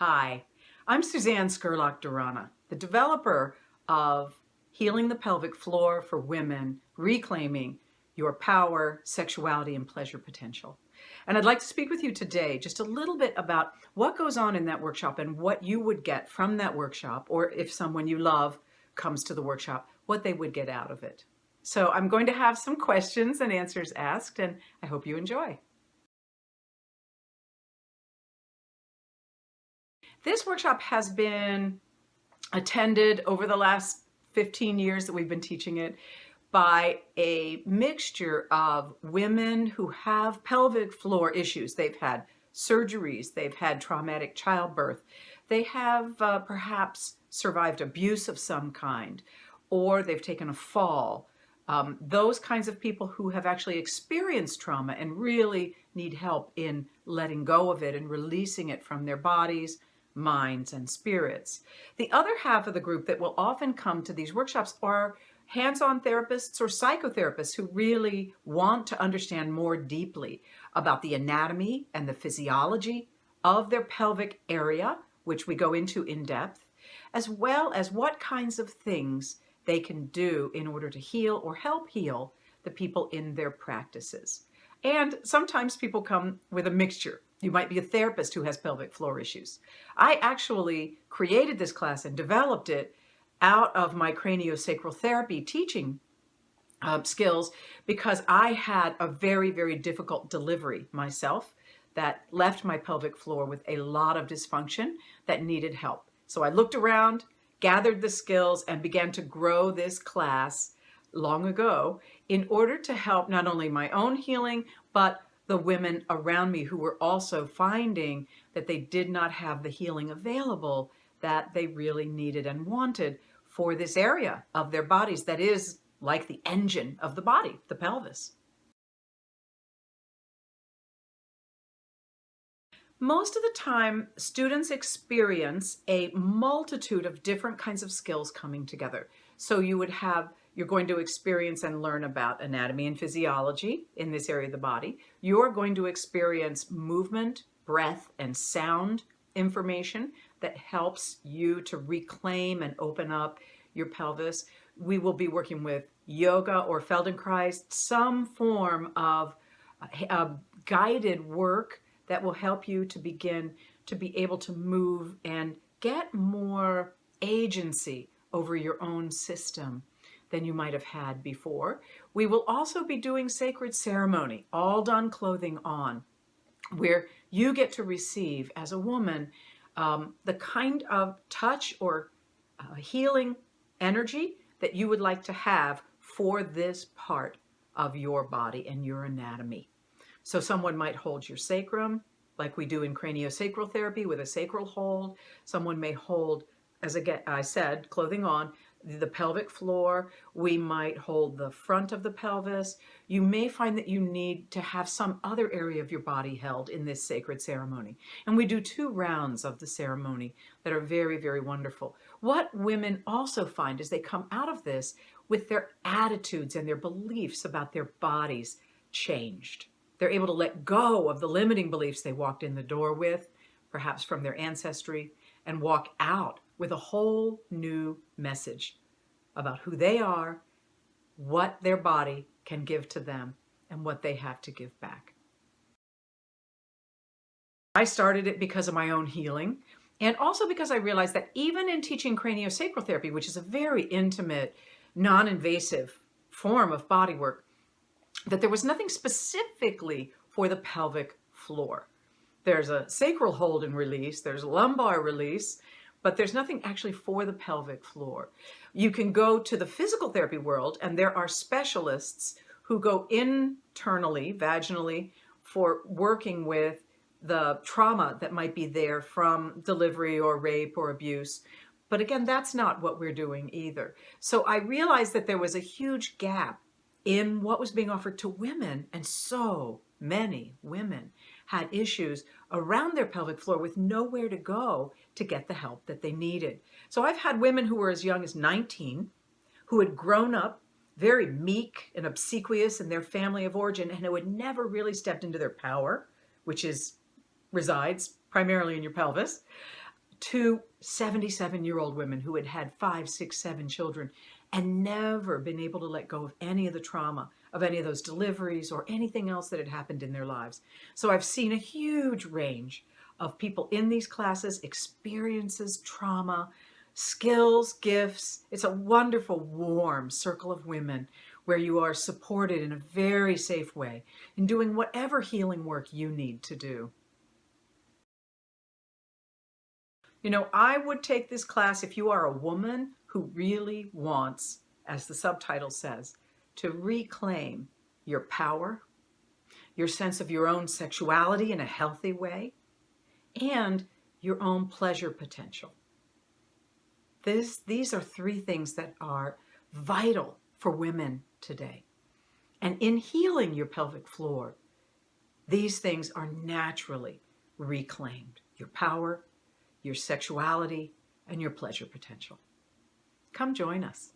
Hi, I'm Suzanne Scurlock, the developer of Healing the Pelvic Floor for Women, Reclaiming Your Power, Sexuality, and Pleasure Potential. And I'd like to speak with you today just a little bit about what goes on in that workshop and what you would get from that workshop, or if someone you love comes to the workshop, what they would get out of it. So I'm going to have some questions and answers asked, and I hope you enjoy. This workshop has been attended over the last 15 years that we've been teaching it by a mixture of women who have pelvic floor issues. They've had surgeries, they've had traumatic childbirth, they have perhaps survived abuse of some kind, or they've taken a fall. Those kinds of people who have actually experienced trauma and really need help in letting go of it and releasing it from their bodies, minds, and spirits. The other half of the group that will often come to these workshops are hands-on therapists or psychotherapists who really want to understand more deeply about the anatomy and the physiology of their pelvic area, which we go into in depth, as well as what kinds of things they can do in order to heal or help heal the people in their practices. And sometimes people come with a mixture. You might be a therapist who has pelvic floor issues. I actually created this class and developed it out of my craniosacral therapy teaching skills because I had a very, very difficult delivery myself that left my pelvic floor with a lot of dysfunction that needed help. So I looked around, gathered the skills, and began to grow this class long ago in order to help not only my own healing, but the women around me who were also finding that they did not have the healing available that they really needed and wanted for this area of their bodies that is like the engine of the body, the pelvis. Most of the time, students experience a multitude of different kinds of skills coming together. So you're going to experience and learn about anatomy and physiology in this area of the body. You're going to experience movement, breath, and sound information that helps you to reclaim and open up your pelvis. We will be working with yoga or Feldenkrais, some form of guided work that will help you to begin to be able to move and get more agency over your own system than you might have had before. We will also be doing sacred ceremony, all done clothing on, where you get to receive as a woman the kind of touch or healing energy that you would like to have for this part of your body and your anatomy. So someone might hold your sacrum, like we do in craniosacral therapy with a sacral hold. Someone may hold, as I said, clothing on, the pelvic floor. We might hold the front of the pelvis. You may find that you need to have some other area of your body held in this sacred ceremony. And we do 2 rounds of the ceremony that are very, very wonderful. What women also find is they come out of this with their attitudes and their beliefs about their bodies changed. They're able to let go of the limiting beliefs they walked in the door with, perhaps from their ancestry, and walk out with a whole new message about who they are, what their body can give to them, and what they have to give back. I started it because of my own healing, and also because I realized that even in teaching craniosacral therapy, which is a very intimate, non-invasive form of body work, that there was nothing specifically for the pelvic floor. There's a sacral hold and release, there's a lumbar release, but there's nothing actually for the pelvic floor. You can go to the physical therapy world, and there are specialists who go internally, vaginally, for working with the trauma that might be there from delivery or rape or abuse. But again, that's not what we're doing either. So I realized that there was a huge gap in what was being offered to women, and so many women had issues around their pelvic floor with nowhere to go to get the help that they needed. So I've had women who were as young as 19 who had grown up very meek and obsequious in their family of origin and who had never really stepped into their power, which resides primarily in your pelvis, to 77-year-old women who had had 5, 6, 7 children and never been able to let go of any of the trauma of any of those deliveries or anything else that had happened in their lives. So I've seen a huge range of people in these classes, experiences, trauma, skills, gifts. It's a wonderful, warm circle of women where you are supported in a very safe way in doing whatever healing work you need to do. You know, I would take this class if you are a woman who really wants, as the subtitle says, to reclaim your power, your sense of your own sexuality in a healthy way, and your own pleasure potential. These are 3 things that are vital for women today. And in healing your pelvic floor, these things are naturally reclaimed. Your power, your sexuality, and your pleasure potential. Come join us.